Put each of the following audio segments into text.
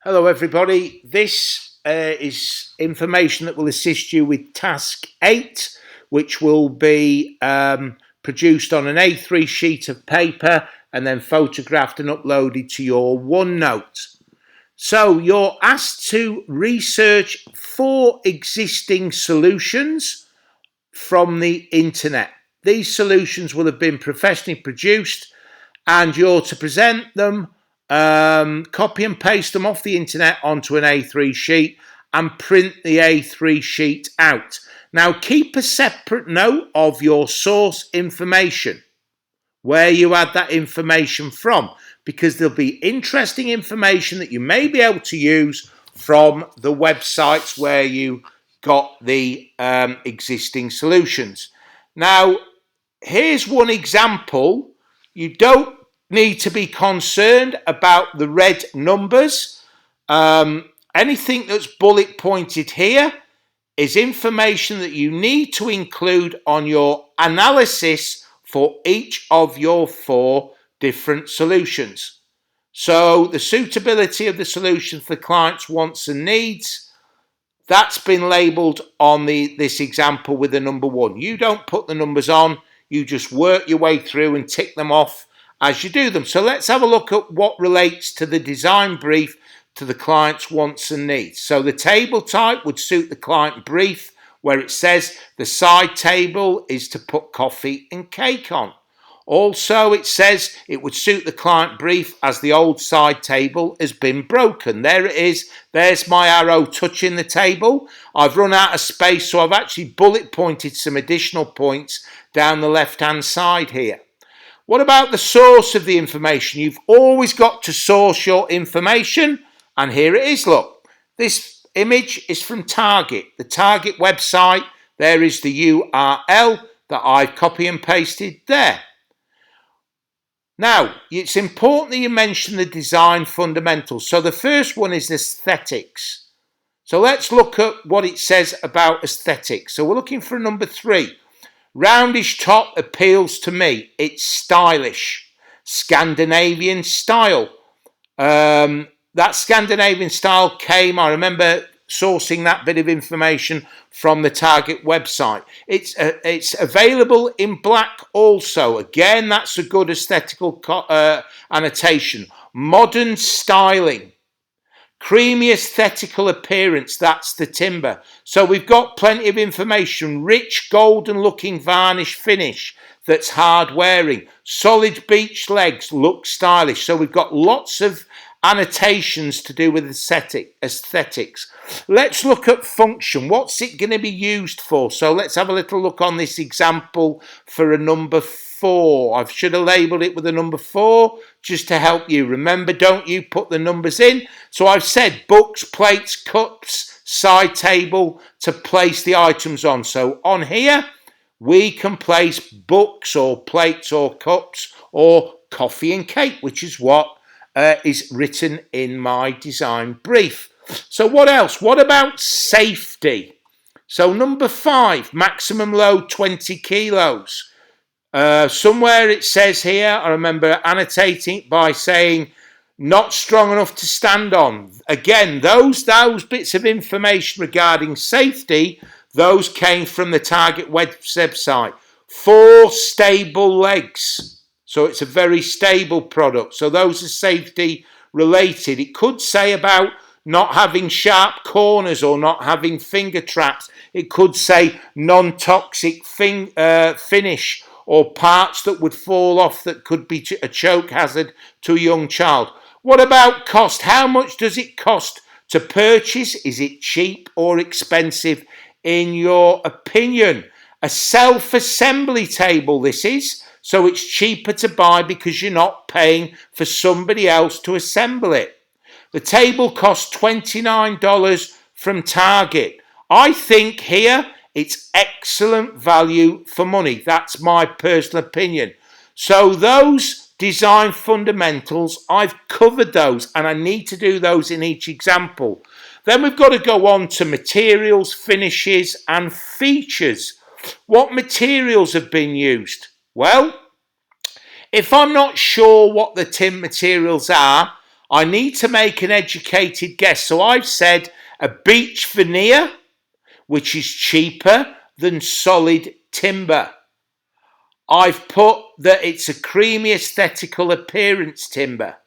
Hello everybody, this is information that will assist you with task 8, which will be produced on an A3 sheet of paper and then photographed and uploaded to your OneNote. So you're asked to research 4 existing solutions from the internet. These solutions will have been professionally produced and you're to present them, copy and paste them off the internet onto an A3 sheet and print the A3 sheet out. Now keep a separate note of your source information, where you had that information from, because there'll be interesting information that you may be able to use from the websites where you got the existing solutions. Now, here's one example. You don't need to be concerned about the red numbers. Anything that's bullet pointed here is information that you need to include on your analysis for each of your 4 different solutions. So the suitability of the solution for the client's wants and needs, that's been labelled on this example with the number 1. You don't put the numbers on, you just work your way through and tick them off as you do them. So let's have a look at what relates to the design brief to the client's wants and needs. So the table type would suit the client brief, where it says the side table is to put coffee and cake on. Also, it says it would suit the client brief as the old side table has been broken. There it is. There's my arrow touching the table. I've run out of space, so I've actually bullet pointed some additional points down the left-hand side here. What about the source of the information? You've always got to source your information, and here it is. Look, this image is from Target, the Target website. There is the URL that I've copy and pasted there. Now, it's important that you mention the design fundamentals. So the first one is aesthetics. So let's look at what it says about aesthetics. So we're looking for number 3. Roundish top appeals to me. It's stylish. Scandinavian style. That Scandinavian style came, I remember sourcing that bit of information from the Target website. It's available in black also. Again, that's a good aesthetical annotation. Modern styling. Creamy aesthetical appearance, that's the timber. So we've got plenty of information. Rich golden looking varnish finish that's hard wearing. Solid beach legs, look stylish. So we've got lots of annotations to do with aesthetics. Let's look at function. What's it going to be used for? So let's have a little look on this example for a number 4. I should have labelled it with a number 4 just to help you. Remember, don't you put the numbers in. So I've said books, plates, cups, side table to place the items on. So on here, we can place books or plates or cups or coffee and cake, which is what is written in my design brief. So what else? What about safety? So number 5, maximum load 20 kilos. Somewhere it says here, I remember annotating by saying not strong enough to stand on. Again, those bits of information regarding safety, those came from the Target website. 4 stable legs. So it's a very stable product. So those are safety related. It could say about not having sharp corners or not having finger traps. It could say non-toxic finish or parts that would fall off that could be a choke hazard to a young child. What about cost? How much does it cost to purchase? Is it cheap or expensive in your opinion? A self-assembly table this is. So it's cheaper to buy because you're not paying for somebody else to assemble it. The table costs $29 from Target. I think here it's excellent value for money. That's my personal opinion. So those design fundamentals, I've covered those and I need to do those in each example. Then we've got to go on to materials, finishes and features. What materials have been used? Well, if I'm not sure what the tin materials are, I need to make an educated guess. So I've said a beech veneer, which is cheaper than solid timber. I've put that it's a creamy aesthetical appearance timber.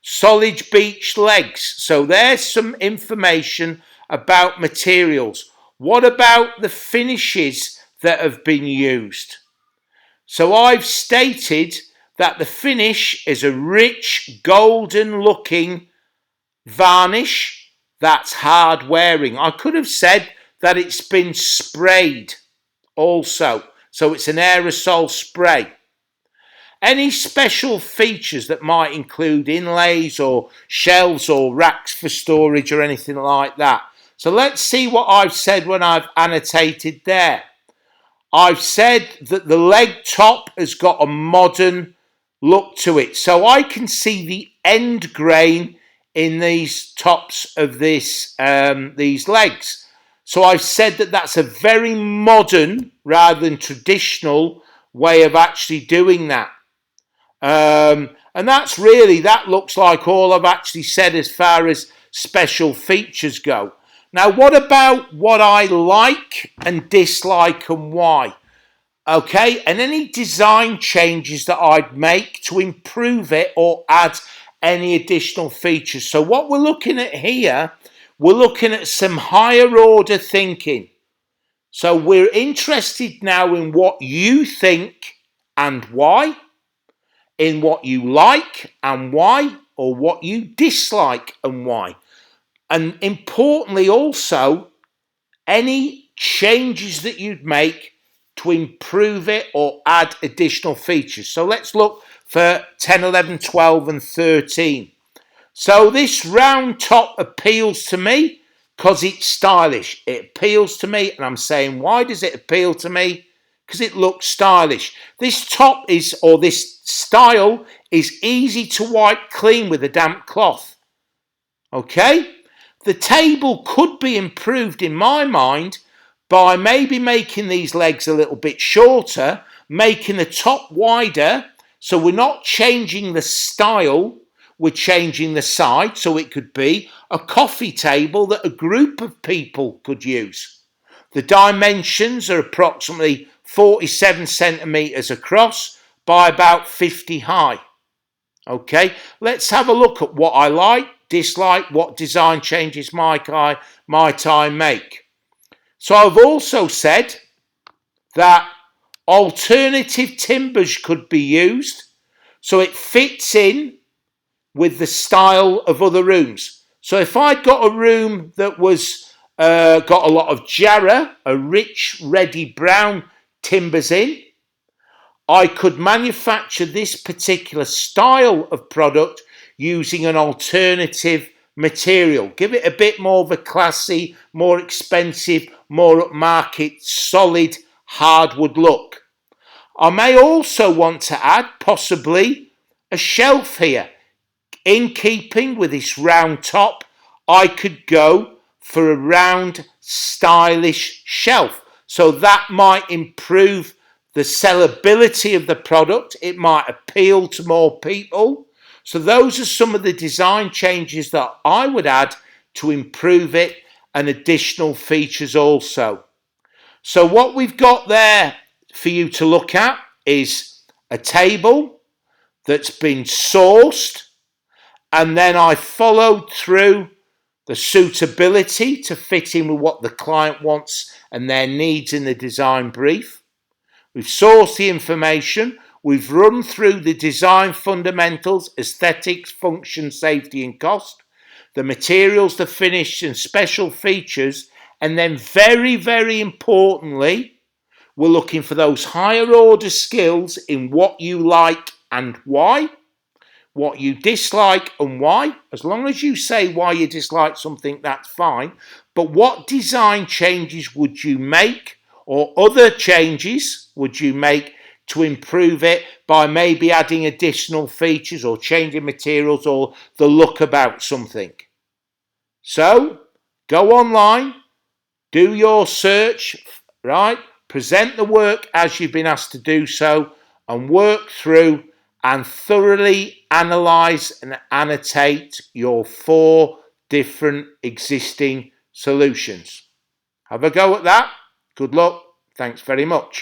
Solid beech legs. So there's some information about materials. What about the finishes that have been used? So I've stated that the finish is a rich golden looking varnish that's hard wearing. I could have said that it's been sprayed also. So it's an aerosol spray. Any special features that might include inlays or shelves or racks for storage or anything like that. So let's see what I've said when I've annotated there. I've said that the leg top has got a modern look to it. So I can see the end grain in these tops of these legs. So I've said that that's a very modern rather than traditional way of actually doing that. And that looks like all I've actually said as far as special features go. Now, what about what I like and dislike and why? Okay, and any design changes that I'd make to improve it or add any additional features. So what we're looking at here, we're looking at some higher order thinking. So we're interested now in what you think and why, in what you like and why, or what you dislike and why. And importantly also, any changes that you'd make to improve it or add additional features. So let's look for 10, 11, 12 and 13. So this round top appeals to me because it's stylish. It appeals to me, and I'm saying, why does it appeal to me? Because it looks stylish. This top is, or this style is easy to wipe clean with a damp cloth. Okay? The table could be improved in my mind by maybe making these legs a little bit shorter, making the top wider, so we're not changing the style, we're changing the side, so it could be a coffee table that a group of people could use. The dimensions are approximately 47 centimetres across by about 50 high. Okay, let's have a look at what I like, dislike, what design changes might I make. So I've also said that alternative timbers could be used so it fits in with the style of other rooms. So if I'd got a room that was got a lot of jarrah, a rich reddy brown timbers in, I could manufacture this particular style of product using an alternative material. Give it a bit more of a classy, more expensive, more upmarket, solid hardwood look. I may also want to add possibly a shelf here. In keeping with this round top, I could go for a round stylish shelf. So that might improve the sellability of the product. It might appeal to more people. So those are some of the design changes that I would add to improve it, and additional features also. So what we've got there for you to look at is a table that's been sourced, and then I followed through the suitability to fit in with what the client wants and their needs in the design brief. We've sourced the information. We've run through the design fundamentals, aesthetics, function, safety and cost, the materials, the finish and special features, and then very, very importantly, we're looking for those higher order skills in what you like and why, what you dislike and why. As long as you say why you dislike something, that's fine. But what design changes would you make, or other changes would you make to improve it by maybe adding additional features or changing materials or the look about something? So go online, do your search, right? Present the work as you've been asked to do so, and work through and thoroughly analyse and annotate your 4 different existing solutions. Have a go at that. Good luck. Thanks very much.